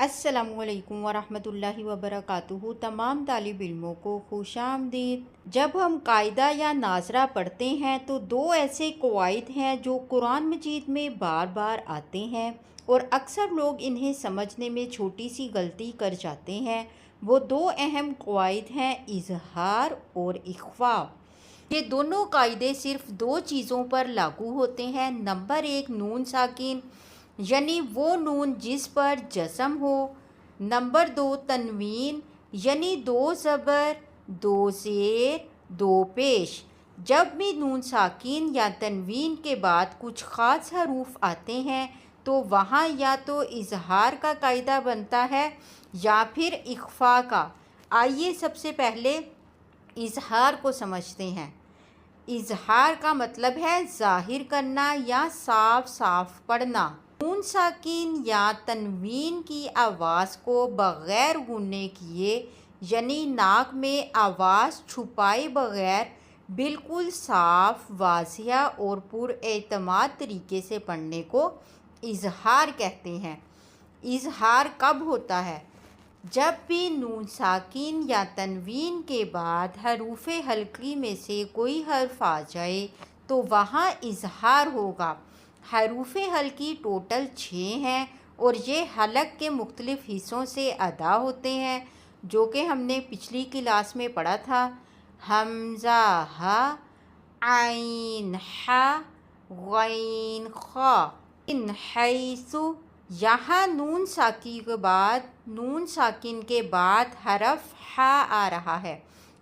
السلام علیکم ورحمۃ اللہ وبرکاتہ۔ تمام طالب علموں کو خوش آمدید۔ جب ہم قاعدہ یا ناظرہ پڑھتے ہیں تو دو ایسے قواعد ہیں جو قرآن مجید میں بار بار آتے ہیں اور اکثر لوگ انہیں سمجھنے میں چھوٹی سی غلطی کر جاتے ہیں۔ وہ دو اہم قواعد ہیں، اظہار اور اخفاء۔ یہ دونوں قاعدے صرف دو چیزوں پر لاگو ہوتے ہیں۔ نمبر ایک، نون ساکن یعنی وہ نون جس پر جزم ہو۔ نمبر دو، تنوین یعنی دو زبر، دو زیر، دو پیش۔ جب بھی نون ساکن یا تنوین کے بعد کچھ خاص حروف آتے ہیں تو وہاں یا تو اظہار کا قاعدہ بنتا ہے یا پھر اخفاء کا۔ آئیے سب سے پہلے اظہار کو سمجھتے ہیں۔ اظہار کا مطلب ہے ظاہر کرنا یا صاف صاف پڑھنا۔ نون ساکن یا تنوین کی آواز کو بغیر غنّے کیے یعنی ناک میں آواز چھپائے بغیر بالکل صاف، واضح اور پر اعتماد طریقے سے پڑھنے کو اظہار کہتے ہیں۔ اظہار کب ہوتا ہے؟ جب بھی نون ساکن یا تنوین کے بعد حروف حلقی میں سے کوئی حرف آ جائے تو وہاں اظہار ہوگا۔ حروف حلقی ٹوٹل 6 ہیں اور یہ حلق کے مختلف حصوں سے ادا ہوتے ہیں جو کہ ہم نے پچھلی کلاس میں پڑھا تھا۔ حمزہ ہ، عین ح، غین خ۔ من حیث، یہاں نون ساکن کے بعد حرف ح آ رہا ہے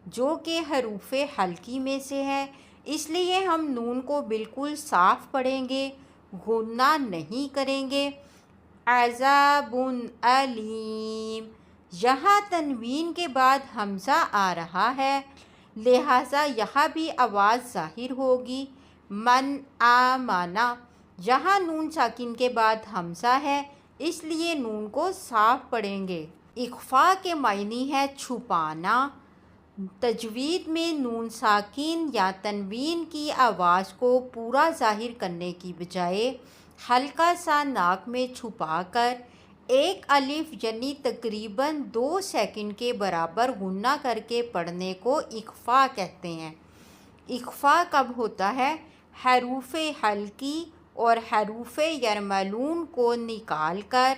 جو کہ حروف حلقی میں سے ہے، اس لیے ہم نون کو بالکل صاف پڑھیں گے، غنّہ نہیں کریں گے۔ عذاب علیم، یہاں تنوین کے بعد حمزہ آ رہا ہے لہٰذا یہاں بھی آواز ظاہر ہوگی۔ من آمن، یہاں نون ساکن کے بعد حمزہ ہے اس لیے نون کو صاف پڑھیں گے۔ اخفاء کے معنی ہے چھپانا۔ تجوید میں نون ساکن یا تنوین کی آواز کو پورا ظاہر کرنے کی بجائے ہلکا سا ناک میں چھپا کر ایک الف یعنی تقریباً 2 سیکنڈ کے برابر غنّہ کر کے پڑھنے کو اخفاء کہتے ہیں۔ اخفاء کب ہوتا ہے؟ حروف حلقی اور حروف یرملون کو نکال کر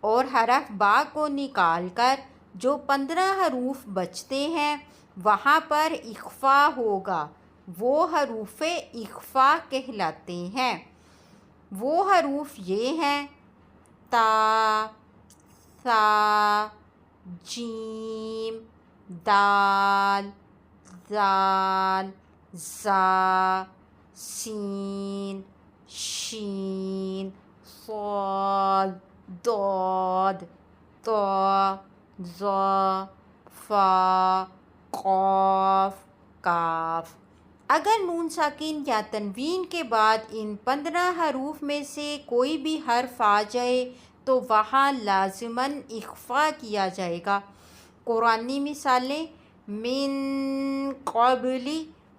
اور حرف با کو نکال کر جو 15 حروف بچتے ہیں وہاں پر اخفاء ہوگا۔ وہ حروف اخفاء کہلاتے ہیں۔ وہ حروف یہ ہیں: تا، ثا، جیم، دال، ذال، ظا، سین، شین، صاد، ضاد، طا، ظا، فا، قاف، کاف۔ اگر نون ساکن یا تنوین کے بعد ان 15 حروف میں سے کوئی بھی حرف آ جائے تو وہاں لازماً اخفاء کیا جائے گا۔ قرآنی مثالیں: من قبل،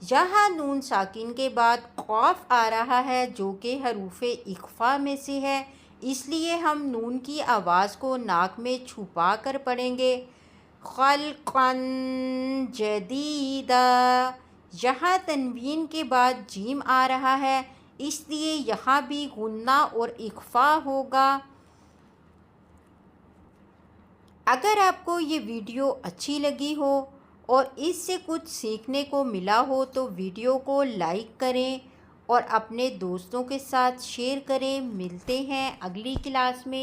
یہاں نون ساکن کے بعد قاف آ رہا ہے جو کہ حروف اخفاء میں سے ہے اس لیے ہم نون کی آواز کو ناک میں چھپا کر پڑھیں گے۔ خلقا جدیدا، یہاں تنوین کے بعد جیم آ رہا ہے اس لیے یہاں بھی غنّہ اور اخفاء ہوگا۔ اگر آپ کو یہ ویڈیو اچھی لگی ہو اور اس سے کچھ سیکھنے کو ملا ہو تو ویڈیو کو لائک کریں اور اپنے دوستوں کے ساتھ شیئر کریں۔ ملتے ہیں اگلی کلاس میں۔